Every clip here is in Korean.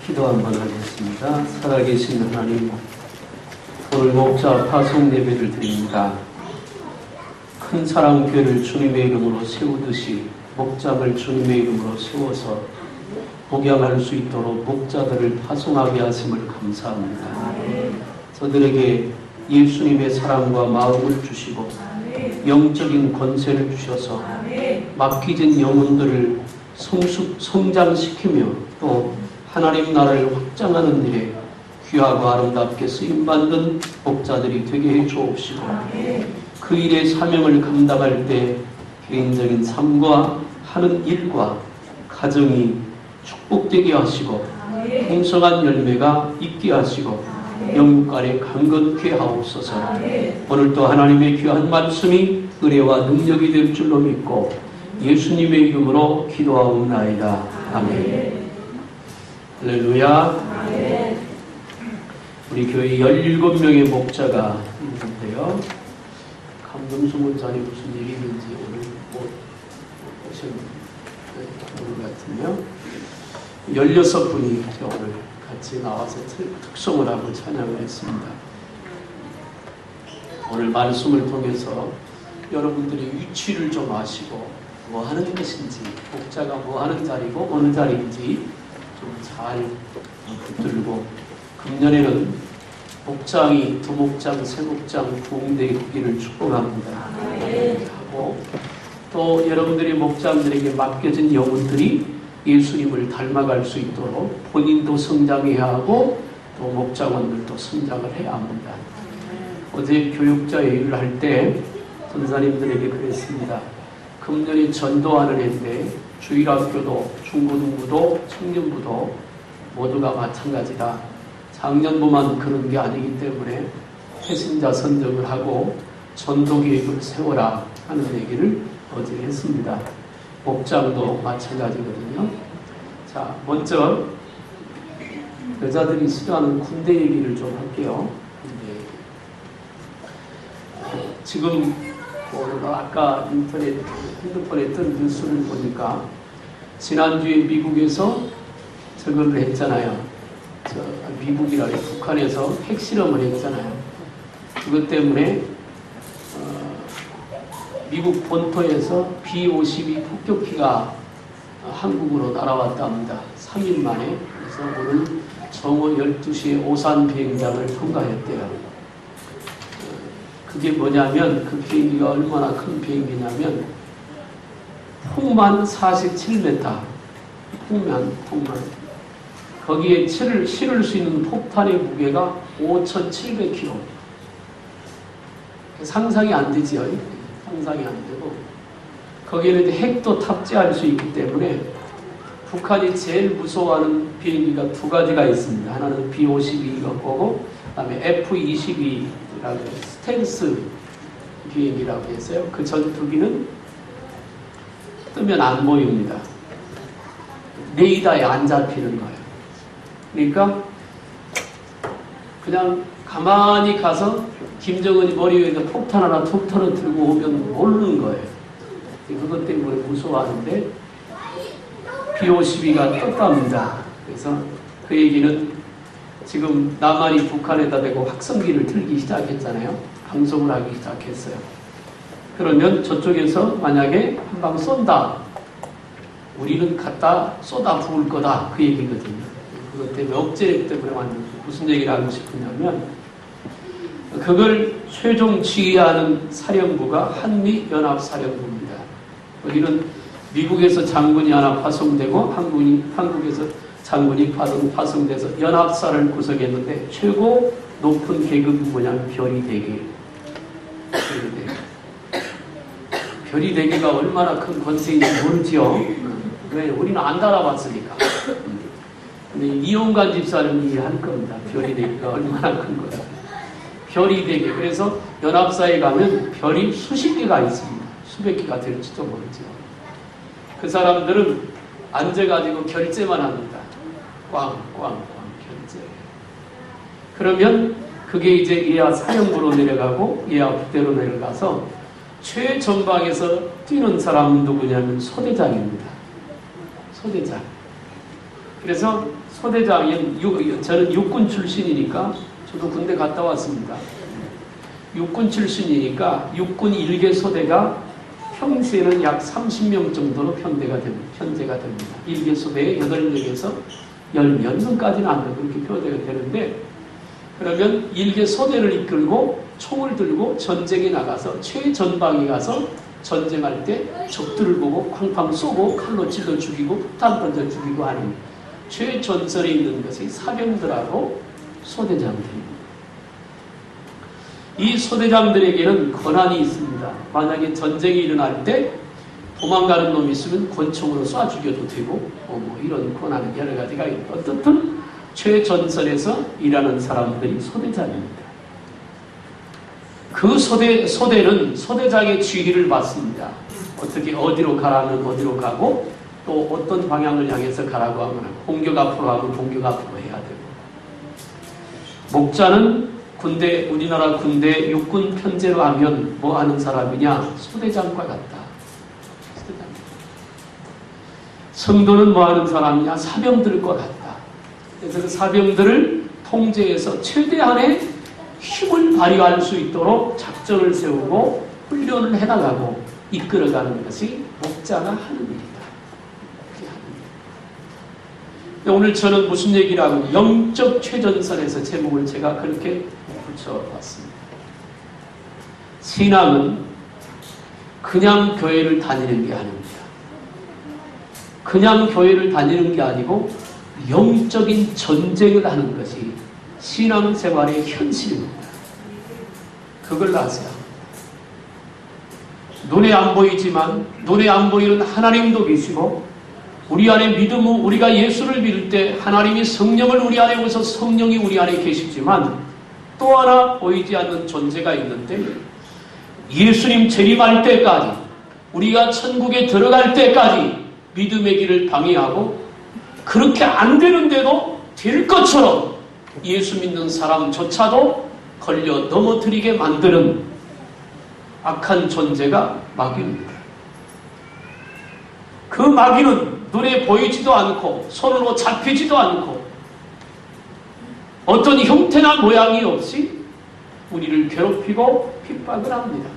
기도 한번 하겠습니다. 살아계신 하나님, 오늘 목자 파송 예배를 드립니다. 큰 사랑교회를 주님의 이름으로 세우듯이 목장을 주님의 이름으로 세워서 복양할 수 있도록 목자들을 파송하게 하심을 감사합니다. 저들에게 예수님의 사랑과 마음을 주시고 영적인 권세를 주셔서 막히진 영혼들을 성장시키며 또 하나님 나라를 확장하는 일에 귀하고 아름답게 쓰임받는 목자들이 되게 해 주옵시고 그 일의 사명을 감당할 때 개인적인 삶과 하는 일과 가정이 축복되게 하시고 풍성한 열매가 있게 하시고 영육간에 강건케 하옵소서. 오늘도 하나님의 귀한 말씀이 은혜와 능력이 될 줄로 믿고 예수님의 이름으로 기도하옵나이다. 아멘. 할렐루야. 우리 교회 17명의 목자가 있는데요. 감동수 목자님 무슨 일이 있는지 오늘 못 오셨는 것 같으며 16분이 오늘 같이 나와서 특송을 하고 찬양을 했습니다. 오늘 말씀을 통해서 여러분들이 위치를 좀 아시고 뭐 하는 것인지, 목자가 뭐 하는 자리고 어느 자리인지 좀 잘 붙들고 금년에는 목장이 두목장, 세목장, 부흥대의 후기를 축복합니다. 하고 또 여러분들이 목장들에게 맡겨진 영혼들이 예수님을 닮아갈 수 있도록 본인도 성장해야 하고 또 목장원들도 성장을 해야 합니다. 어제 교육자 회의를 할 때 선사님들에게 그랬습니다. 금년에 전도하는 해인데 주일학교도 중고등부도 청년부도 모두가 마찬가지다. 작년부만 그런 게 아니기 때문에 회신자 선정을 하고 전도 계획을 세워라 하는 얘기를 어제 했습니다. 목장도 마찬가지거든요. 자, 먼저 여자들이 싫어하는 군대 얘기를 좀 할게요. 지금 오늘 아까 핸드폰에 뜬 뉴스를 보니까 지난주에 미국에서 저걸 했잖아요. 미국이라고 북한에서 핵실험을 했잖아요. 그것 때문에 미국 본토에서 B-52 폭격기가 한국으로 날아왔다 합니다. 3일 만에. 그래서 오늘 정오 12시에 오산 비행장을 통과했대요. 그게 뭐냐면 그 비행기가 얼마나 큰 비행기냐면 폭만 47m. 폭만. 거기에 실을 수 있는 폭탄의 무게가 5,700kg. 상상이 안 되지요. 상상이 안 되고 거기에는 핵도 탑재할 수 있기 때문에 북한이 제일 무서워하는 비행기가 두 가지가 있습니다. 하나는 B-52가 거고 그다음에 F-22라고 스텔스 비행기라고 했어요. 그 전투기는 뜨면 안 보입니다. 레이더에 안 잡히는 거예요. 그러니까 그냥 가만히 가서 김정은이 머리 위에 폭탄 하나 툭 터뜨리고 오면 모르는 거예요. 그것 때문에 무서워하는데 B-52가 떴답니다. 그래서 그 얘기는 지금 남한이 북한에다 대고 확성기를 틀기 시작했잖아요. 방송을 하기 시작했어요. 그러면 저쪽에서 만약에 한 방 쏜다. 우리는 갖다 쏟아 부을 거다. 그 얘기거든요. 그것 때문에 억제력 때문에 완전 무슨 얘기를 하고 싶으냐면 그걸 최종 지휘하는 사령부가 한미연합사령부입니다. 여기는 미국에서 장군이 하나 파송되고 한국에서 장군이 파송돼서 연합사를 구성했는데 최고 높은 계급이 뭐냐면 별이 4개. 별이 4개가 얼마나 큰 권세인지 모르지요. 왜? 우리는 안 달아봤으니까. 근데 이용관 집사는 이해할 겁니다. 별이 4개가 얼마나 큰 거야. 별이 4개. 그래서 연합사에 가면 별이 수십 개가 있습니다. 수백 개가 될지도 모르죠. 그 사람들은 앉아가지고 결제만 합니다. 꽝꽝꽝 결제. 그러면 그게 이제 예하 사령부로 내려가고 예하 부대로 내려가서 최전방에서 뛰는 사람은 누구냐면 소대장입니다. 소대장. 그래서 소대장은 저는 육군 출신이니까 저도 군대 갔다 왔습니다. 육군 출신이니까 육군 1개 소대가 평소에는 약 30명 정도로 편제가 됩니다. 1개 소대에 8명에서 10명까지는 안 되고 그렇게 편제가 되는데, 그러면 1개 소대를 이끌고 총을 들고 전쟁에 나가서 최전방에 가서 전쟁할 때 적들을 보고 쾅쾅 쏘고 칼로 찔러 죽이고 폭탄 던져 죽이고 하는 최전선에 있는 것이 사병들하고 소대장들입니다. 이 소대장들에게는 권한이 있습니다. 만약에 전쟁이 일어날 때 도망가는 놈이 있으면 권총으로 쏴 죽여도 되고 이런 권한은 여러 가지가 있고, 어떻든 최전선에서 일하는 사람들이 소대장입니다. 그 소대는 소대장의 지휘를 받습니다. 어떻게 어디로 가라면 어디로 가고, 또 어떤 방향을 향해서 가라고 하면 공격 앞으로 하면 공격 앞으로 해야 되고, 목자는 우리나라 군대 육군 편제로 하면 뭐 하는 사람이냐? 소대장과 같다. 소대장. 성도는 뭐 하는 사람이냐? 사병들과 같다. 그래서 그 사병들을 통제해서 최대한의 힘을 발휘할 수 있도록 작전을 세우고 훈련을 해나가고 이끌어가는 것이 목자가 하는 일이다. 오늘 저는 무슨 얘기를 하고, 영적 최전선에서 제목을 제가 그렇게 붙여봤습니다. 신앙은 그냥 교회를 다니는 게 아닙니다. 그냥 교회를 다니는 게 아니고 영적인 전쟁을 하는 것이 신앙생활의 현실입니다. 그걸 아셔야 합니다. 눈에 안 보이지만 눈에 안 보이는 하나님도 계시고, 우리 안에 믿음은 우리가 예수를 믿을 때 하나님이 성령을 우리 안에 오셔서 성령이 우리 안에 계시지만, 또 하나 보이지 않는 존재가 있는데, 예수님 재림할 때까지, 우리가 천국에 들어갈 때까지 믿음의 길을 방해하고, 그렇게 안 되는데도 될 것처럼 예수 믿는 사람조차도 걸려 넘어뜨리게 만드는 악한 존재가 마귀입니다. 그 마귀는 눈에 보이지도 않고 손으로 잡히지도 않고 어떤 형태나 모양이 없이 우리를 괴롭히고 핍박을 합니다.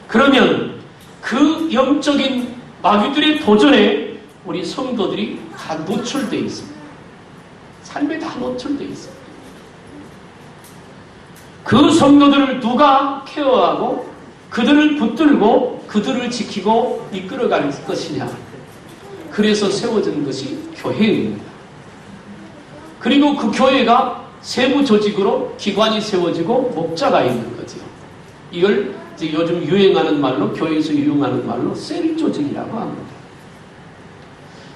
그러면 그 영적인 마귀들의 도전에 우리 성도들이 다 노출되어 있습니다. 삶에 다 노출되어 있습니다. 그 성도들을 누가 케어하고 그들을 붙들고 그들을 지키고 이끌어갈 것이냐. 그래서 세워진 것이 교회입니다. 그리고 그 교회가 세부 조직으로 기관이 세워지고 목자가 있는 거죠. 이걸 이제 요즘 유행하는 말로, 교회에서 유행하는 말로 셀 조직이라고 합니다.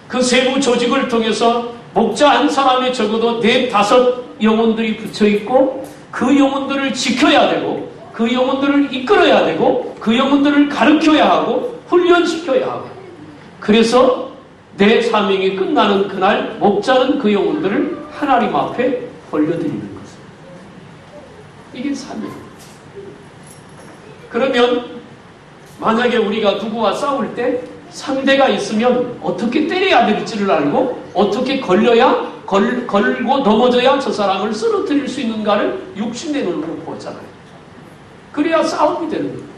그 세부 조직을 통해서 목자 한 사람에 적어도 4-5 영혼들이 붙여있고, 그 영혼들을 지켜야 되고, 그 영혼들을 이끌어야 되고, 그 영혼들을 가르쳐야 하고 훈련시켜야 하고, 그래서 내 사명이 끝나는 그날 목자는 그 영혼들을 하나님 앞에 벌려드리는 것입니다. 이게 사명입니다. 그러면 만약에 우리가 누구와 싸울 때 상대가 있으면 어떻게 때려야 될지를 알고, 어떻게 걸고 넘어져야 저 사람을 쓰러뜨릴 수 있는가를 육신의 눈으로 보잖아요. 그래야 싸움이 되는 거예요.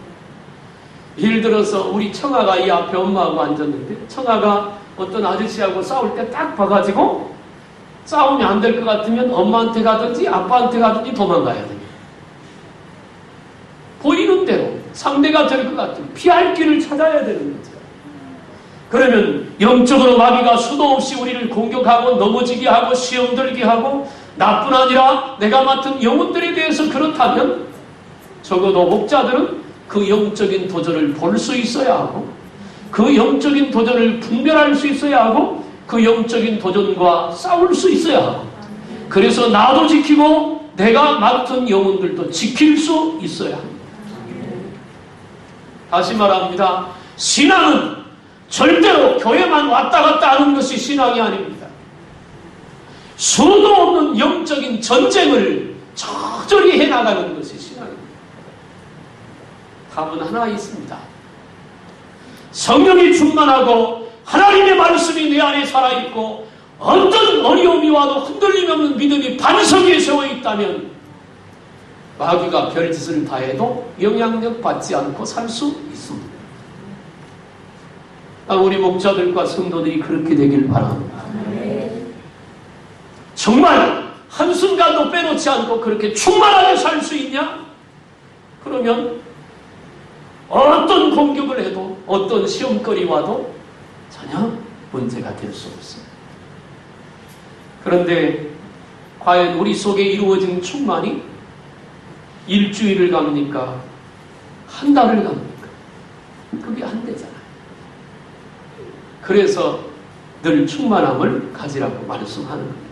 예를 들어서 우리 청아가 이 앞에 엄마하고 앉았는데, 청아가 어떤 아저씨하고 싸울 때 딱 봐가지고 싸우면 안 될 것 같으면 엄마한테 가든지 아빠한테 가든지 도망가야 됩니다. 보이는 대로 상대가 될 것 같으면 피할 길을 찾아야 되는 거죠. 그러면 영적으로 마귀가 수도 없이 우리를 공격하고 넘어지게 하고 시험 들게 하고, 나뿐 아니라 내가 맡은 영혼들에 대해서 그렇다면 적어도 목자들은 그 영적인 도전을 볼 수 있어야 하고, 그 영적인 도전을 분별할 수 있어야 하고, 그 영적인 도전과 싸울 수 있어야 하고, 그래서 나도 지키고 내가 맡은 영혼들도 지킬 수 있어야 합니다. 다시 말합니다. 신앙은 절대로 교회만 왔다 갔다 하는 것이 신앙이 아닙니다. 수도 없는 영적인 전쟁을 적절히 해나가는 것이 신앙입니다. 답은 하나 있습니다. 성령이 충만하고 하나님의 말씀이 내 안에 살아있고 어떤 어려움이 와도 흔들림 없는 믿음이 반석 위에 세워 있다면 마귀가 별짓을 다해도 영향력 받지 않고 살 수 있습니다. 우리 목자들과 성도들이 그렇게 되길 바랍니다. 정말 한순간도 빼놓지 않고 그렇게 충만하게 살 수 있냐? 그러면 어떤 공격을 해도 어떤 시험거리 와도 전혀 문제가 될 수 없습니다. 그런데 과연 우리 속에 이루어진 충만이 일주일을 갑니까? 한 달을 갑니까? 그게 안 되잖아요. 그래서 늘 충만함을 가지라고 말씀하는 겁니다.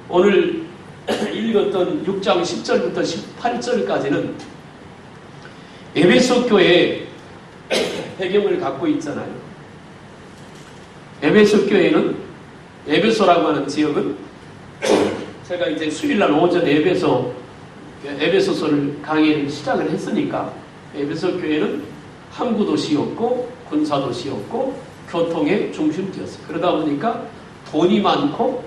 오늘 읽었던 6장 10절부터 18절까지는 에베소 교회의 배경을 갖고 있잖아요. 에베소 교회는 에베소라고 하는 지역은 제가 이제 수요일날 오전 에베소서를 강의를 시작을 했으니까 에베소 교회는 항구 도시였고 군사 도시였고 교통의 중심지였어요. 그러다 보니까 돈이 많고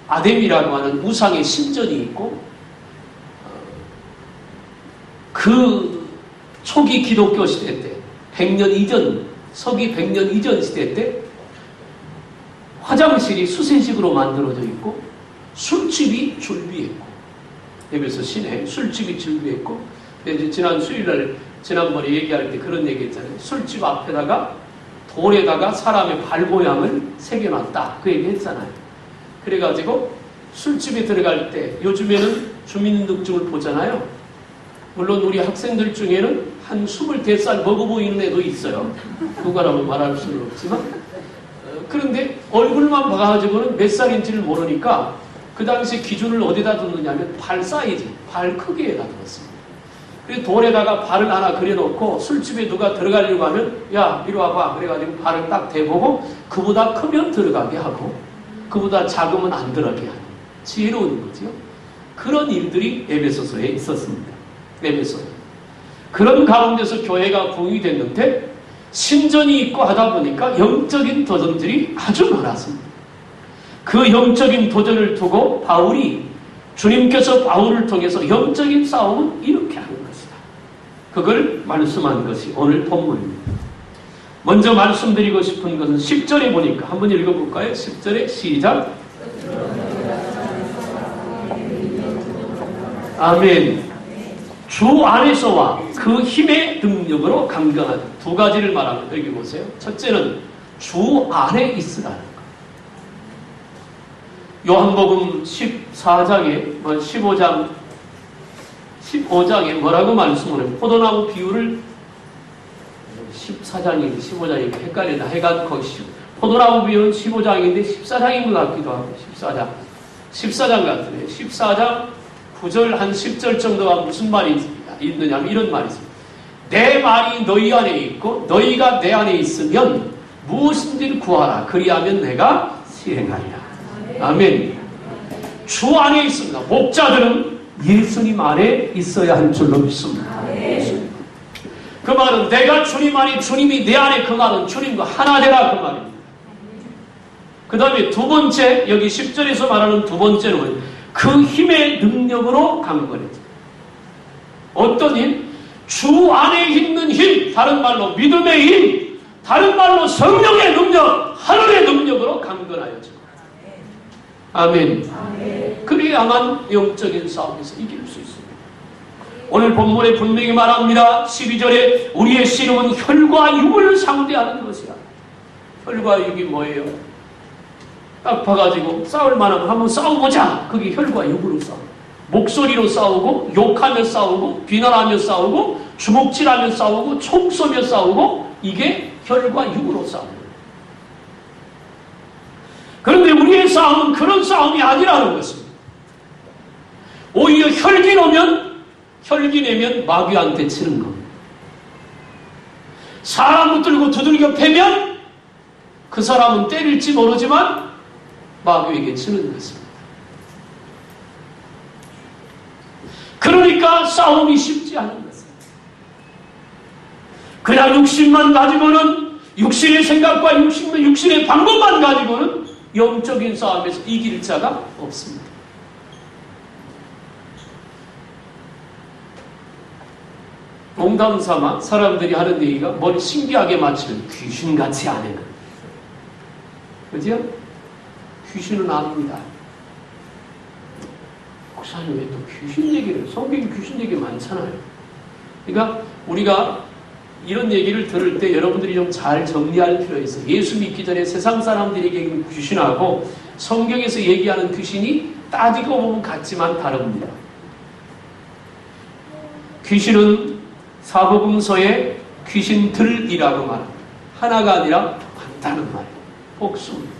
아뎀이라고 하는 우상의 신전이 있고 그 초기 기독교 시대 때 100년 이전 서기 100년 이전 시대 때 화장실이 수세식으로 만들어져 있고 술집이 줄비했고 에베소 시내에 술집이 줄비했고 이제 지난 수요일날 지난번에 얘기할 때 그런 얘기 했잖아요. 술집 앞에다가 돌에다가 사람의 발 모양을 새겨놨다 그 얘기 했잖아요. 그래가지고 술집에 들어갈 때 요즘에는 주민등록증을 보잖아요. 물론 우리 학생들 중에는 한 24살 먹어 보이는 애도 있어요. 누가라고 말할 수는 없지만 그런데 얼굴만 봐가지고는 몇 살인지를 모르니까 그 당시 기준을 어디다 뒀느냐면 발 사이즈, 발 크기에다 뒀습니다. 그래서 돌에다가 발을 하나 그려놓고 술집에 누가 들어가려고 하면 야 이리 와봐 그래가지고 발을 딱 대보고 그보다 크면 들어가게 하고 그보다 작으면 안 들어가게 하는 지혜로운 거죠. 그런 일들이 에베소서에 있었습니다. 에베소에. 그런 가운데서 교회가 공유됐는데 신전이 있고 하다 보니까 영적인 도전들이 아주 많았습니다. 그 영적인 도전을 두고 바울이 주님께서 바울을 통해서 영적인 싸움은 이렇게 하는 것이다. 그걸 말씀한 것이 오늘 본문입니다. 먼저 말씀드리고 싶은 것은 10절에 보니까 한번 읽어볼까요? 10절에 시작. 아멘. 주 안에서와 그 힘의 능력으로 강건하다. 두 가지를 말합니다. 여기 보세요. 첫째는 주 안에 있으라는 것. 요한복음 14장에 15장에 뭐라고 말씀을 해요? 포도나무 비유를 14장인데 15장인데 헷갈린다. 해가지고 포도나무 비유는 15장인데 14장인 것 같기도 하고 14장 같으네. 14장 9절 한 10절 정도가 무슨 말이 있느냐면 이런 말이 있습니다. 내 말이 너희 안에 있고 너희가 내 안에 있으면 무엇인지를 구하라. 그리하면 내가 실행하리라. 아멘. 주 안에 있습니다. 목자들은 예수님 안에 있어야 할 줄로 믿습니다. 그 말은 내가 주님 안에 주님이 내 안에 그 말은 주님과 하나 되라 그 말입니다. 그 다음에 두 번째 여기 10절에서 말하는 두 번째는 그 힘의 능력으로 강건해져. 어떤 힘? 주 안에 있는 힘, 다른 말로 믿음의 힘, 다른 말로 성령의 능력, 하늘의 능력으로 강건하여져. 아멘. 그래야만 영적인 싸움에서 이길 수 있습니다. 오늘 본문에 분명히 말합니다. 12절에 우리의 씨름은 혈과 육을 상대하는 것이야. 혈과 육이 뭐예요? 딱 봐가지고 싸울 만하면 한번 싸워보자. 그게 혈과 육으로 싸워. 목소리로 싸우고 욕하며 싸우고 비난하며 싸우고 주먹질하며 싸우고 총 쏘며 싸우고 이게 혈과 육으로 싸우는. 그런데 우리의 싸움은 그런 싸움이 아니라는 것입니다. 오히려 혈기 내면 마귀한테 치는 겁니다. 사람 붙들고 두들겨 패면 그 사람은 때릴지 모르지만 마귀에게 치는 것입니다. 그러니까 싸움이 쉽지 않은 것입니다. 그냥 육신만 가지고는 육신의 생각과 육신의 방법만 가지고는 영적인 싸움에서 이길 자가 없습니다. 농담 삼아 사람들이 하는 얘기가 머리 신기하게 맞추는 귀신같이 아내는. 그죠? 귀신은 압니다. 목사님 왜 또 귀신 얘기를, 성경에 귀신 얘기 많잖아요. 그러니까 우리가 이런 얘기를 들을 때 여러분들이 좀 잘 정리할 필요가 있어요. 예수 믿기 전에 세상 사람들에게 귀신하고 성경에서 얘기하는 귀신이 따지고 보면 같지만 다릅니다. 귀신은 사복음서에 귀신들이라고 말합니다. 하나가 아니라 많다는 말이에요. 복수입니다.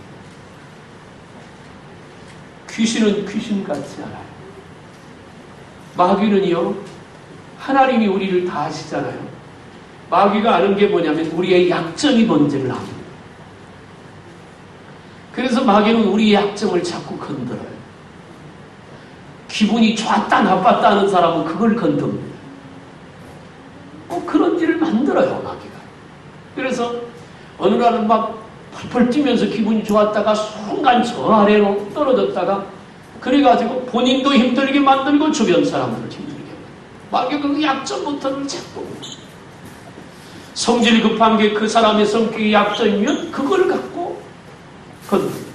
귀신은 귀신같이 알아요. 마귀는요, 하나님이 우리를 다 아시잖아요. 마귀가 아는 게 뭐냐면 우리의 약점이 뭔지를 압니다. 그래서 마귀는 우리의 약점을 자꾸 건드려요. 기분이 좋았다 나빴다 하는 사람은 그걸 건듭니다. 그런 일을 만들어요, 마귀가. 그래서 어느 날은 막 펄펄 뛰면서 기분이 좋았다가 순간 저 아래로 떨어졌다가 그래가지고 본인도 힘들게 만들고 주변 사람들을 힘들게 만들고 마귀가 그 약점부터를 자꾸 성질 급한 게 그 사람의 성격이 약점이면 그걸 갖고 건드립니다.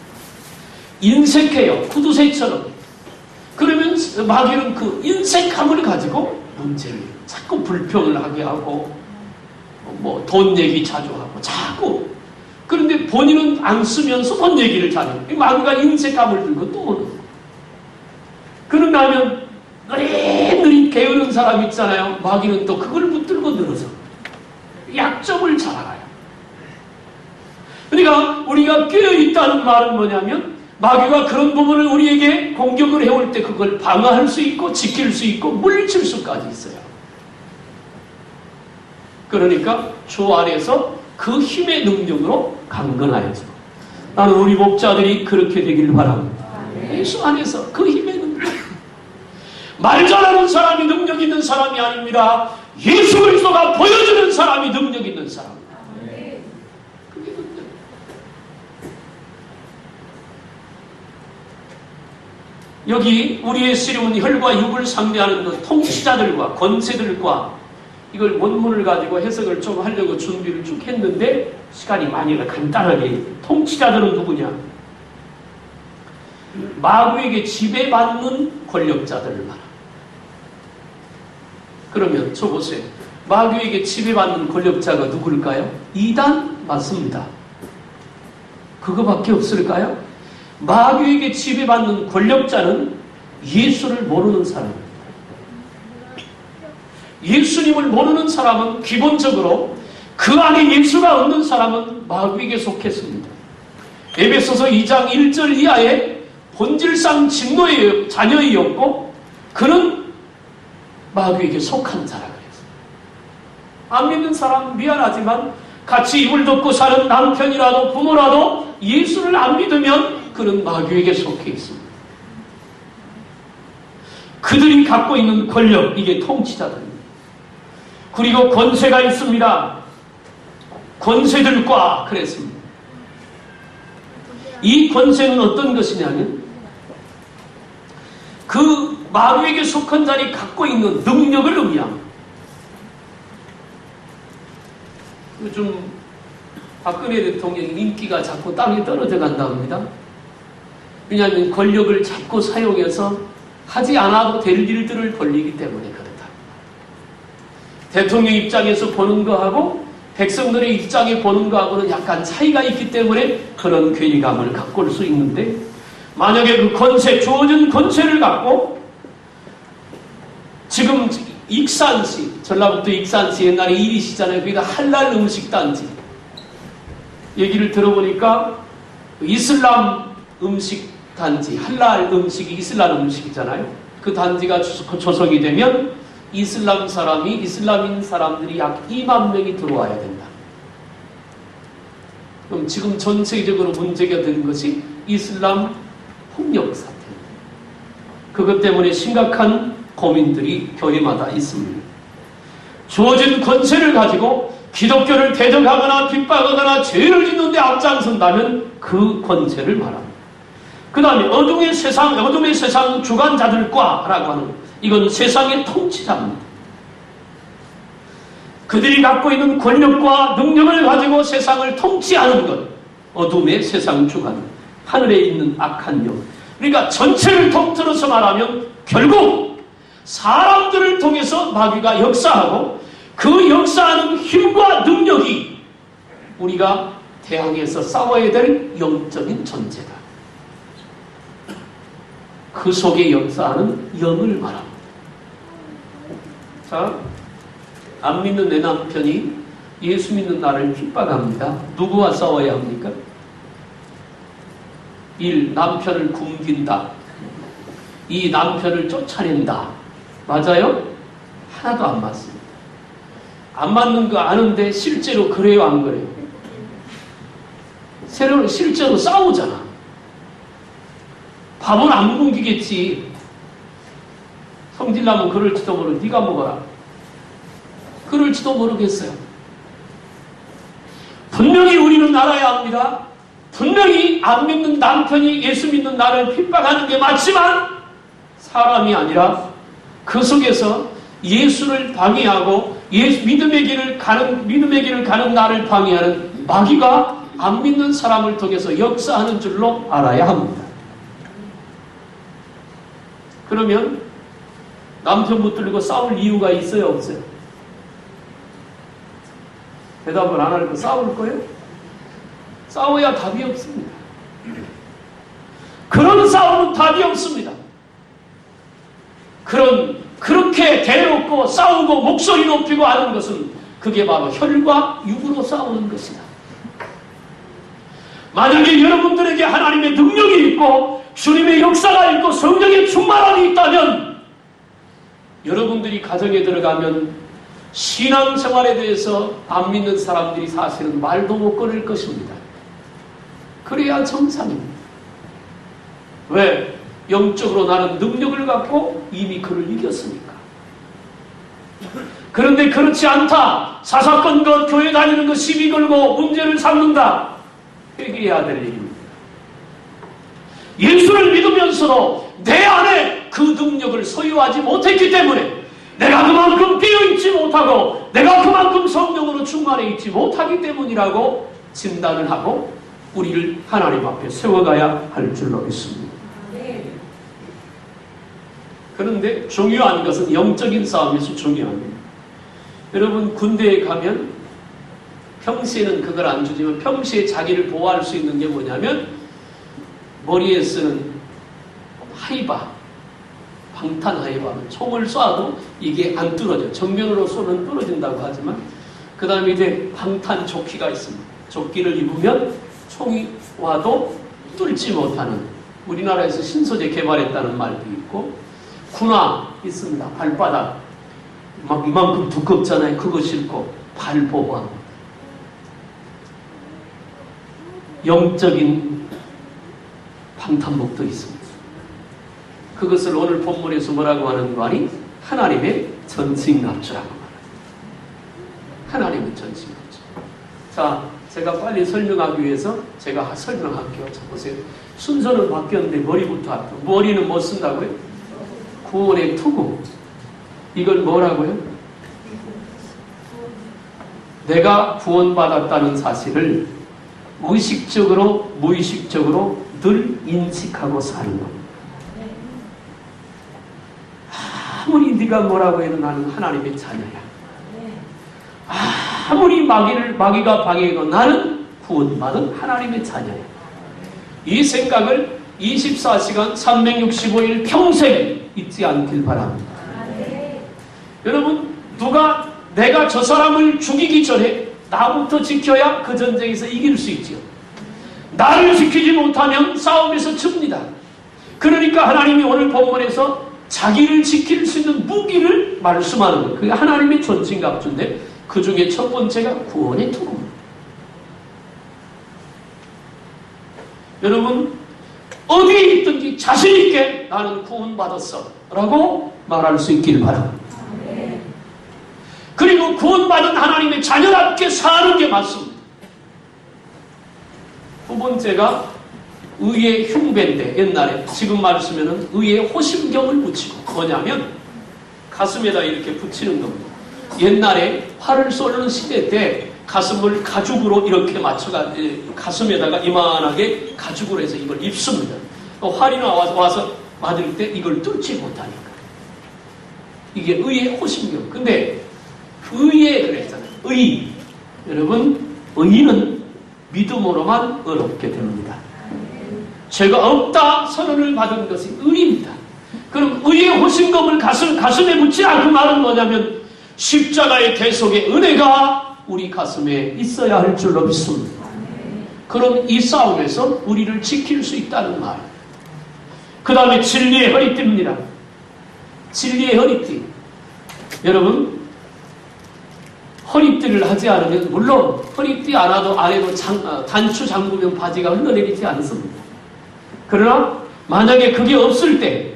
인색해요, 구두쇠처럼. 그러면 마귀는 그 인색함을 가지고 문제를 자꾸 불평을 하게 하고 뭐 돈 얘기 자주 하고 자꾸. 그런데 본인은 안 쓰면서 돈 얘기를 잘해요. 마귀가 인색함을 들고 또 오는 거예요. 그러고 나면 느릿느릿 게으른 사람 있잖아요. 마귀는 또 그걸 붙들고 늘어서 약점을 자라가요. 그러니까 우리가 깨어있다는 말은 뭐냐면 마귀가 그런 부분을 우리에게 공격을 해올 때 그걸 방어할 수 있고 지킬 수 있고 물리칠 수까지 있어요. 그러니까 주 안에서 그 힘의 능력으로 강건하여서 나는 우리 목자들이 그렇게 되기를 바랍니다. 예수 안에서 그 힘의 능력. 말 잘하는 사람이 능력 있는 사람이 아닙니다. 예수 그리스도가 보여주는 사람이 능력 있는 사람입니다. 그게 능력. 여기 우리의 씨름은 혈과 육을 상대하는 그 통치자들과 권세들과 이걸 원문을 가지고 해석을 좀 하려고 준비를 쭉 했는데 시간이 많이 간단하게. 통치자들은 누구냐? 마귀에게 지배받는 권력자들을 말합니다. 그러면 저 보세요. 마귀에게 지배받는 권력자가 누굴까요? 이단 맞습니다. 그거밖에 없을까요? 마귀에게 지배받는 권력자는 예수를 모르는 사람입니다. 예수님을 모르는 사람은 기본적으로 그 안에 예수가 없는 사람은 마귀에게 속했습니다. 에베소서 2장 1절 이하에 본질상 진노의 자녀이었고 그는 마귀에게 속한 자라 그랬어요. 안 믿는 사람 미안하지만 같이 입을 덮고 사는 남편이라도 부모라도 예수를 안 믿으면 그는 마귀에게 속해 있습니다. 그들이 갖고 있는 권력, 이게 통치자들입니다. 그리고 권세가 있습니다. 권세들과 그랬습니다. 이 권세는 어떤 것이냐면 그 마귀에게 속한 자리 갖고 있는 능력을 의미합니다. 요즘 박근혜 대통령의 인기가 자꾸 땅에 떨어져 간답니다. 왜냐하면 권력을 자꾸 사용해서 하지 않아도 될 일들을 벌리기 때문에 그렇다. 대통령 입장에서 보는 거하고 백성들의 입장에 보는 거하고는 약간 차이가 있기 때문에 그런 괴리감을 갖고 올 수 있는데 만약에 그 권세, 주어진 권세를 갖고 지금 익산시, 전라북도 익산시 옛날에 이리시잖아요. 거기다 할랄 음식 단지 얘기를 들어보니까 이슬람 음식 단지, 할랄 음식이 이슬람 음식이잖아요. 그 단지가 조성이 되면 이슬람인 사람들이 약 2만 명이 들어와야 된다. 그럼 지금 전 세계적으로 문제가 되는 것이 이슬람 폭력 사태입니다. 그것 때문에 심각한 고민들이 교회마다 있습니다. 주어진 권세를 가지고 기독교를 대적하거나 핍박하거나 죄를 짓는 데 앞장선다면 그 권세를 말합니다. 그 다음에 어둠의 세상 주관자들과 라고 하는 것. 이건 세상의 통치자입니다. 그들이 갖고 있는 권력과 능력을 가지고 세상을 통치하는 것. 어둠의 세상 주관. 하늘에 있는 악한 영. 그러니까 전체를 통틀어서 말하면 결국 사람들을 통해서 마귀가 역사하고 그 역사하는 힘과 능력이 우리가 대항해서 싸워야 될 영적인 존재다. 그 속에 역사하는 영을 말합니다. 자, 안 믿는 내 남편이 예수 믿는 나를 핍박합니다. 누구와 싸워야 합니까? 1. 남편을 굶긴다. 2. 남편을 쫓아낸다. 맞아요? 하나도 안 맞습니다. 안 맞는 거 아는데 실제로 그래요, 안 그래요? 실제로 싸우잖아. 밥은 안 굶기겠지. 성질나면 그럴지도 모르고 네가 먹어라. 그럴지도 모르겠어요. 분명히 우리는 알아야 합니다. 분명히 안 믿는 남편이 예수 믿는 나를 핍박하는 게 맞지만 사람이 아니라 그 속에서 예수를 방해하고 믿음의 길을 가는 나를 방해하는 마귀가 안 믿는 사람을 통해서 역사하는 줄로 알아야 합니다. 그러면 남편 붙들고 싸울 이유가 있어요, 없어요? 대답을 안 하고 싸울 거예요? 싸워야 답이 없습니다. 그런 싸움은 답이 없습니다. 그렇게 대놓고 싸우고 목소리 높이고 하는 것은 그게 바로 혈과 육으로 싸우는 것이다. 만약에 여러분들에게 하나님의 능력이 있고 주님의 역사가 있고 성령의 충만함이 있다면 여러분들이 가정에 들어가면 신앙생활에 대해서 안 믿는 사람들이 사실은 말도 못 꺼낼 것입니다. 그래야 정상입니다. 왜? 영적으로 나는 능력을 갖고 이미 그를 이겼으니까. 그런데 그렇지 않다. 사사건건 교회 다니는 거 시비 걸고 문제를 삼는다. 회개해야 될 일입니다. 예수를 믿으면서도 내 안에 그 능력을 소유하지 못했기 때문에 내가 그만큼 깨어있지 못하고 내가 그만큼 성령으로 충만해 있지 못하기 때문이라고 진단을 하고 우리를 하나님 앞에 세워가야 할 줄로 믿습니다. 그런데 중요한 것은 영적인 싸움에서 중요합니다. 여러분 군대에 가면 평시에는 그걸 안 주지만 평시에 자기를 보호할 수 있는 게 뭐냐면 머리에 쓰는 하이바, 방탄 하이바는 총을 쏴도 이게 안 뚫어져요. 정면으로 쏘면 뚫어진다고 하지만 그 다음에 이제 방탄 조끼가 있습니다. 조끼를 입으면 총이 와도 뚫지 못하는, 우리나라에서 신소재 개발했다는 말도 있고, 군화 있습니다. 발바닥 막 이만큼 두껍잖아요. 그거 신고 발 보호합니다. 영적인 방탄복도 있습니다. 그것을 오늘 본문에서 뭐라고 하는 말이 하나님의 전신갑주라고 말합니다. 하나님의 전신갑주. 자, 제가 빨리 설명하기 위해서 제가 설명할게요. 자, 보세요. 순서는 바뀌었는데 머리부터 할게요. 머리는 뭐 쓴다고요? 구원의 투구. 이걸 뭐라고요? 내가 구원받았다는 사실을 의식적으로 무의식적으로 늘 인식하고 사는 것. 아무리 네가 뭐라고 해도 나는 하나님의 자녀야. 아무리 마귀가 방해해도 나는 구원받은 하나님의 자녀야. 이 생각을 24시간 365일 평생 잊지 않길 바랍니다. 여러분, 내가 저 사람을 죽이기 전에 나부터 지켜야 그 전쟁에서 이길 수 있지요. 나를 지키지 못하면 싸움에서 집니다. 그러니까 하나님이 오늘 본문에서 자기를 지킬 수 있는 무기를 말씀하는 거예요. 그게 하나님의 전신갑주인데 그 중에 첫 번째가 구원의 투구입니다. 여러분, 어디에 있든지 자신 있게 나는 구원받았어 라고 말할 수 있길 바랍니다. 그리고 구원받은 하나님의 자녀답게 사는 게 맞습니다. 두 번째가 의의 흉배인데, 옛날에 지금 말을 쓰면은 의의 호심경을 붙이고, 뭐냐면 가슴에다 이렇게 붙이는 겁니다. 옛날에 활을 쏘는 시대 때 가슴을 가죽으로 이렇게 맞춰가 가슴에다가 이만하게 가죽으로 해서 이걸 입습니다. 활이 와서 맞을 때 이걸 뚫지 못하니까. 이게 의의 호심경. 근데 의에 그랬잖아요. 의. 여러분, 의는 믿음으로만 의롭게 됩니다. 죄가 없다 선언을 받은 것이 의입니다. 그럼 의의 호심검을 가슴에 붙이라. 그 말은 뭐냐면 십자가의 대속의 은혜가 우리 가슴에 있어야 할 줄로 믿습니다. 그럼 이 싸움에서 우리를 지킬 수 있다는 말. 그 다음에 진리의 허리띠입니다. 진리의 허리띠. 여러분, 허리띠를 하지 않으면, 물론 허리띠 안 해도 단추 잠그면 바지가 흘러내리지 않습니다. 그러나 만약에 그게 없을 때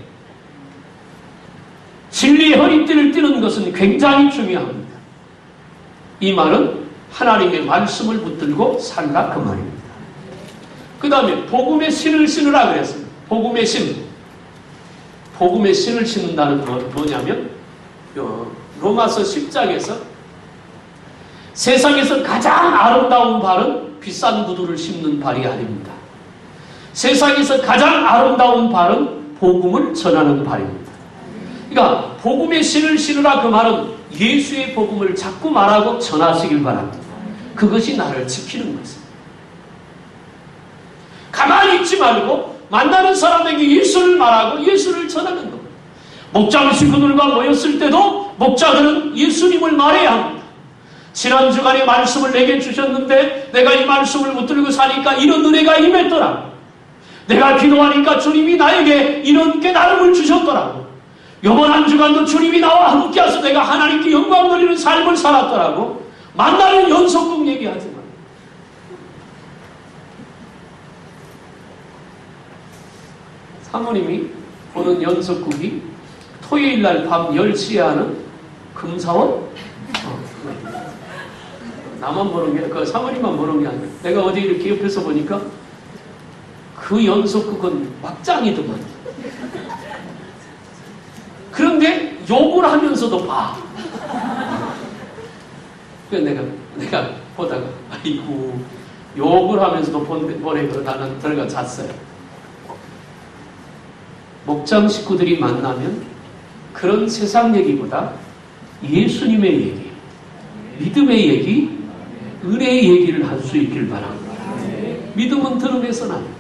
진리의 허리띠를 띠는 것은 굉장히 중요합니다. 이 말은 하나님의 말씀을 붙들고 살라 그 말입니다. 그 다음에 복음의 신을 신으라 그랬습니다. 복음의 신. 복음의 신을 신는다는 건 뭐냐면 로마서 10장에서 세상에서 가장 아름다운 발은 비싼 구두를 신는 발이 아닙니다. 세상에서 가장 아름다운 발은 복음을 전하는 발입니다. 그러니까 복음의 신을 신으라 그 말은 예수의 복음을 자꾸 말하고 전하시길 바랍니다. 그것이 나를 지키는 것입니다. 가만히 있지 말고 만나는 사람에게 예수를 말하고 예수를 전하는 겁니다. 목장 식구들과 모였을 때도 목자들은 예수님을 말해야 합니다. 지난 주간에 말씀을 내게 주셨는데 내가 이 말씀을 붙들고 사니까 이런 은혜가 임했더라. 내가 기도하니까 주님이 나에게 이런 깨달음을 주셨더라고. 이번 한 주간도 주님이 나와 함께해서 내가 하나님께 영광 돌리는 삶을 살았더라고. 만나는 연속극 얘기하지 마. 사모님이 보는 연속극이 토요일날 밤 10시에 하는 금사원? 나만 보는 게, 그 사모님만 보는 게 아니라 내가 어디 이렇게 옆에서 보니까 그 연속극은 막장이더만. 그런데 욕을 하면서도 봐. 그래서 내가 보다가 아이고 욕을 하면서도 보내. 그러고 나는 들어가 잤어요. 목장 식구들이 만나면 그런 세상 얘기보다 예수님의 얘기, 믿음의 얘기, 은혜의 얘기를 할 수 있길 바랍니다. 믿음은 들음에서 납니다.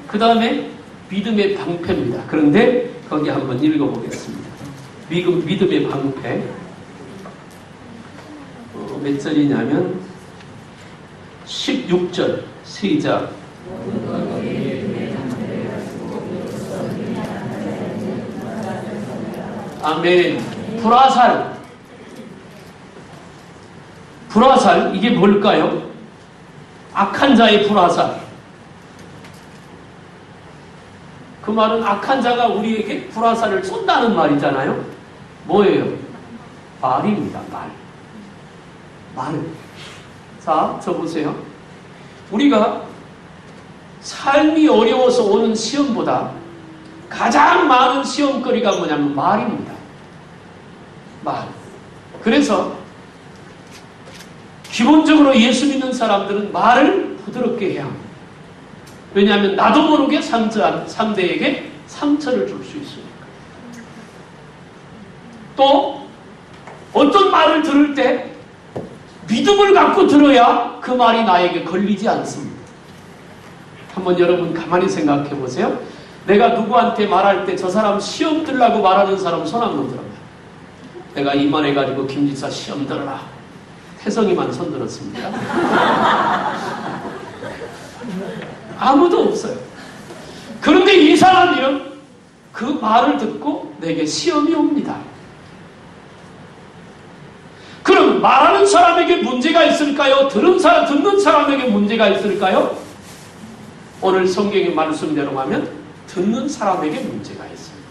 그 다음에 믿음의 방패입니다. 그런데 거기 한번 읽어보겠습니다. 믿음의 방패. 몇 절이냐면 16절 시작. 아멘. 불화살, 이게 뭘까요? 악한 자의 불화살. 그 말은 악한 자가 우리에게 불화살을 쏜다는 말이잖아요. 뭐예요? 말입니다. 말. 자, 저 보세요. 우리가 삶이 어려워서 오는 시험보다 가장 많은 시험거리가 뭐냐면 말입니다. 말. 그래서 기본적으로 예수 믿는 사람들은 말을 부드럽게 해야 합니다. 왜냐하면 나도 모르게 상대에게 상처를 줄 수 있으니까. 또 어떤 말을 들을 때 믿음을 갖고 들어야 그 말이 나에게 걸리지 않습니다. 한번 여러분 가만히 생각해 보세요. 내가 누구한테 말할 때 저 사람 시험 들라고 말하는 사람 손 한번 들어봐요. 내가 이만해가지고 김지사 시험 들어라. 태성이만 손 들었습니다. 아무도 없어요. 그런데 이 사람이요, 그 말을 듣고 내게 시험이 옵니다. 그럼 말하는 사람에게 문제가 있을까요? 듣는 사람에게 문제가 있을까요? 오늘 성경의 말씀대로 하면 듣는 사람에게 문제가 있습니다.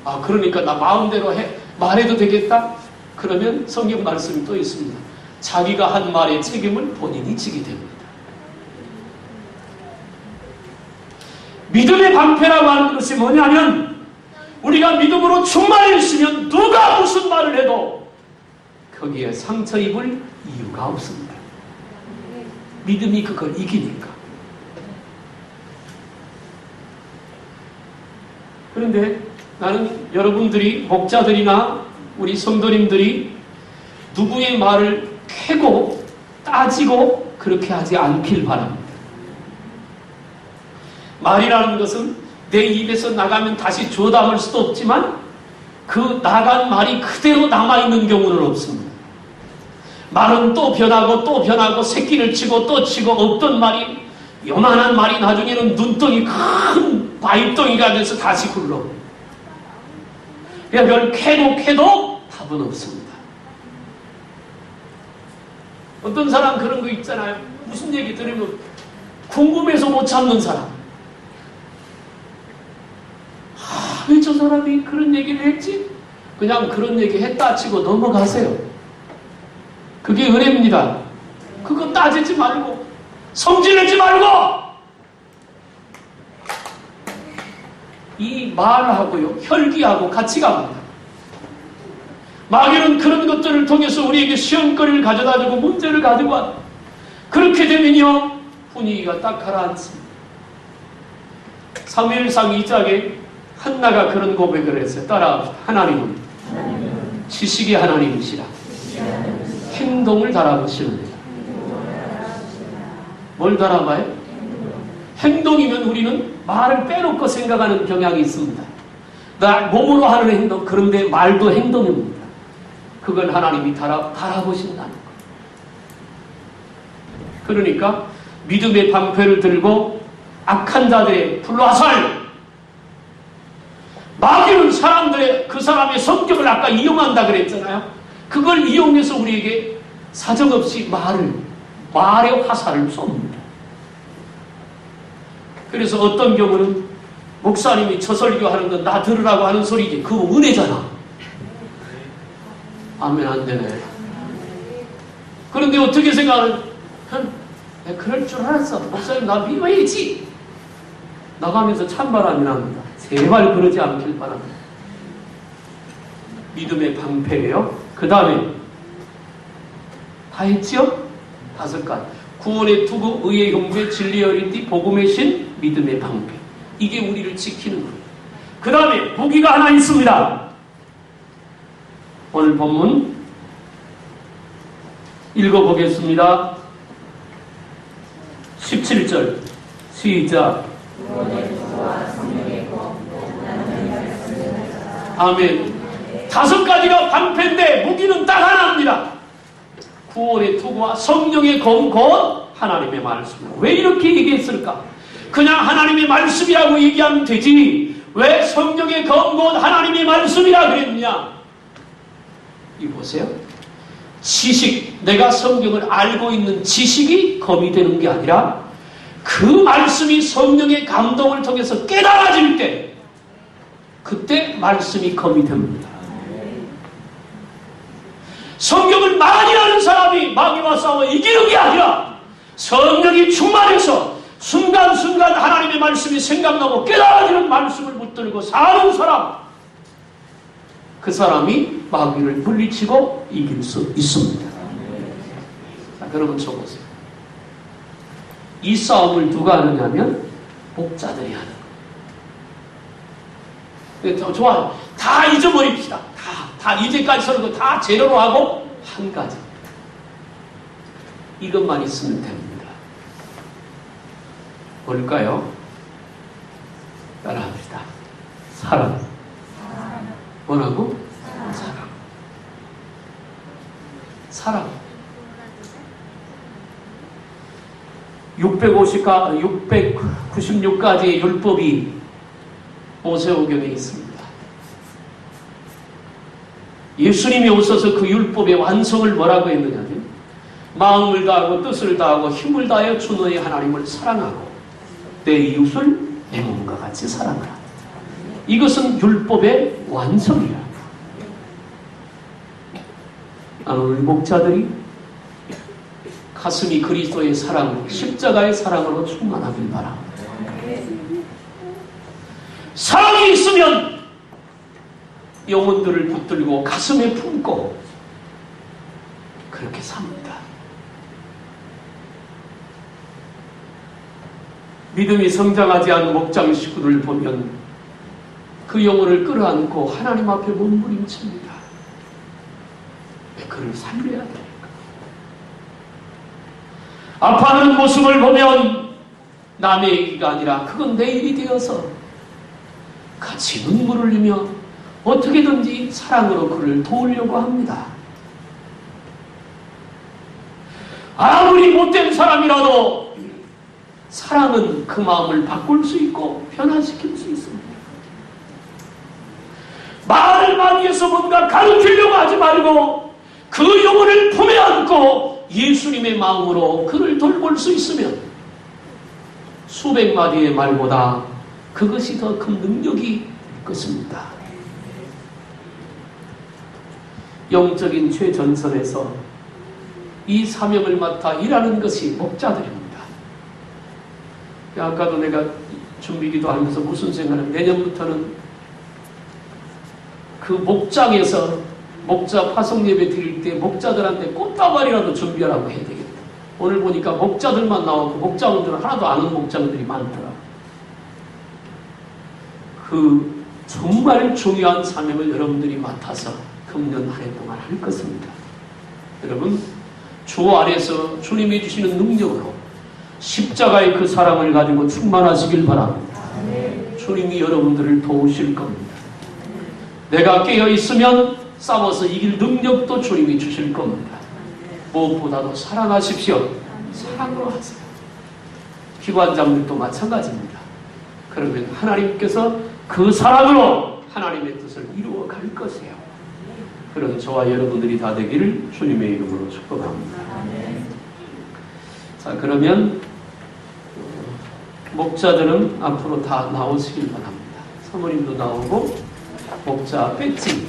아, 그러니까 나 마음대로 말해도 되겠다? 그러면 성경 말씀이 또 있습니다. 자기가 한 말의 책임을 본인이 지게 됩니다. 믿음의 방패라고 하는 것이 뭐냐면 우리가 믿음으로 충만해 있으면 누가 무슨 말을 해도 거기에 상처 입을 이유가 없습니다. 믿음이 그걸 이기니까. 그런데 나는 여러분들이 목자들이나 우리 성도님들이 누구의 말을 캐고 따지고 그렇게 하지 않길 바랍니다. 말이라는 것은 내 입에서 나가면 다시 주워 담을 수도 없지만 그 나간 말이 그대로 남아있는 경우는 없습니다. 말은 또 변하고 새끼를 치고 또 치고 없던 말이 요만한 말이 나중에는 눈덩이 큰 바위덩이가 돼서 다시 굴러. 그냥 그걸 캐도 답은 없습니다. 어떤 사람 그런 거 있잖아요. 무슨 얘기 들으면 궁금해서 못 참는 사람. 왜 저 사람이 그런 얘기를 했지? 그냥 그런 얘기 했다 치고 넘어가세요. 그게 은혜입니다. 그거 따지지 말고 성질내지 말고 이 말하고요 혈기하고 같이 갑니다. 마귀는 그런 것들을 통해서 우리에게 시험거리를 가져다주고 문제를 가지고 와. 그렇게 되면요 분위기가 딱 가라앉습니다. 사무엘상 2장에 한나가 그런 고백을 했어요. 따라합시다. 하나님은 지식의 하나님이시라. 행동을 달아보시느니라. 뭘 달아봐요? 행동이면 우리는 말을 빼놓고 생각하는 경향이 있습니다. 나 몸으로 하는 행동, 그런데 말도 행동입니다. 그걸 하나님이 달아보신다는 것. 그러니까 믿음의 방패를 들고 악한 자들의 불화살, 마귀는 사람들의 그 사람의 성격을 아까 이용한다 그랬잖아요. 그걸 이용해서 우리에게 사정없이 말의 화살을 쏩니다. 그래서 어떤 경우는 목사님이 저 설교하는 건 나 들으라고 하는 소리지. 그거 은혜잖아. 아멘 안 되네. 그런데 어떻게 생각하는? 그럴 줄 알았어. 목사님 나 믿어야지. 나가면서 찬바람이 납니다. 제발 그러지 않길 바랍니다. 믿음의 방패예요. 그 다음에 다 했지요? 5가지. 구원의 투구, 의의 경배, 진리의 어린띠, 복음의 신, 믿음의 방패. 이게 우리를 지키는 거예요. 그 다음에 무기가 하나 있습니다. 오늘 본문 읽어보겠습니다. 17절 시작. 아멘. 5가지가 방패인데 무기는 딱 하나입니다. 구원의 투구와 성령의 검, 곧 하나님의 말씀입니다. 왜 이렇게 얘기했을까? 그냥 하나님의 말씀이라고 얘기하면 되지 왜 성령의 검, 곧 하나님의 말씀이라 그랬느냐? 이 보세요. 지식, 내가 성경을 알고 있는 지식이 검이 되는 게 아니라 그 말씀이 성령의 감동을 통해서 깨달아질 때 그때 말씀이 검이 됩니다. 성경을 많이 아는 사람이 마귀와 싸워 이기는 게 아니라 성령이 충만해서 순간순간 하나님의 말씀이 생각나고 깨달아지는 말씀을 붙들고 사는 사람, 그 사람이 마귀를 물리치고 이길 수 있습니다. 자, 그러면 쳐보세요. 이 싸움을 누가 하느냐면 목자들이 하는 거예요. 좋아요. 다 잊어버립시다. 다 이제까지 서는 거 다 제대로 하고 한 가지. 이것만 있으면 됩니다. 뭘까요? 따라합시다. 사랑. 뭐라고? 사랑. 사랑. 696가지의 율법이 모세오경에 있습니다. 예수님이 오셔서 그 율법의 완성을 뭐라고 했느냐면 마음을 다하고 뜻을 다하고 힘을 다하여 주 너의 하나님을 사랑하고 내 이웃을 내 몸과 같이 사랑하라. 이것은 율법의 완성이야. 나는 우리 목자들이 가슴이 그리스도의 사랑, 십자가의 사랑으로 충만하길 바랍니다. 사랑이 있으면 영혼들을 붙들고 가슴에 품고 그렇게 삽니다. 믿음이 성장하지 않은 목장 식구를 보면 그 영혼을 끌어안고 하나님 앞에 몸부림칩니다. 왜 그를 살려야 됩니까? 아파하는 모습을 보면 남의 얘기가 아니라 그건 내 일이 되어서 같이 눈물을 흘리며 어떻게든지 사랑으로 그를 도우려고 합니다. 아무리 못된 사람이라도 사랑은 그 마음을 바꿀 수 있고 변화시킬 수 있습니다. 말을 많이 해서 뭔가 가르치려고 하지 말고 그 영혼을 품에 안고 예수님의 마음으로 그를 돌볼 수 있으면 수백 마디의 말보다 그것이 더 큰 능력이 될 것입니다. 영적인 최전선에서 이 사명을 맡아 일하는 것이 목자들입니다. 아까도 내가 준비기도 하면서 무슨 생각은 내년부터는 그 목장에서 목자 파송 예배 드릴 때 목자들한테 꽃다발이라도 준비하라고 해야 되겠다. 오늘 보니까 목자들만 나오고 목장들은 하나도 아는 목장들이 많더라. 그 정말 중요한 사명을 여러분들이 맡아서 금년 한 해 동안 할 것입니다. 여러분 주 안에서 주님이 주시는 능력으로 십자가의 그 사랑을 가지고 충만하시길 바랍니다. 주님이 여러분들을 도우실 겁니다. 내가 깨어있으면 싸워서 이길 능력도 주님이 주실 겁니다. 무엇보다도 사랑하십시오. 사랑으로 하세요. 기관장들도 마찬가지입니다. 그러면 하나님께서 그 사랑으로 하나님의 뜻을 이루어 갈 것이에요. 그런 저와 여러분들이 다 되기를 주님의 이름으로 축복합니다. 자, 그러면 목자들은 앞으로 다 나오시길 바랍니다. 사모님도 나오고 목자 배지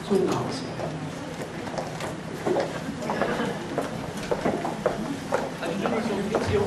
좀 나오세요. 아주 좀 배지요.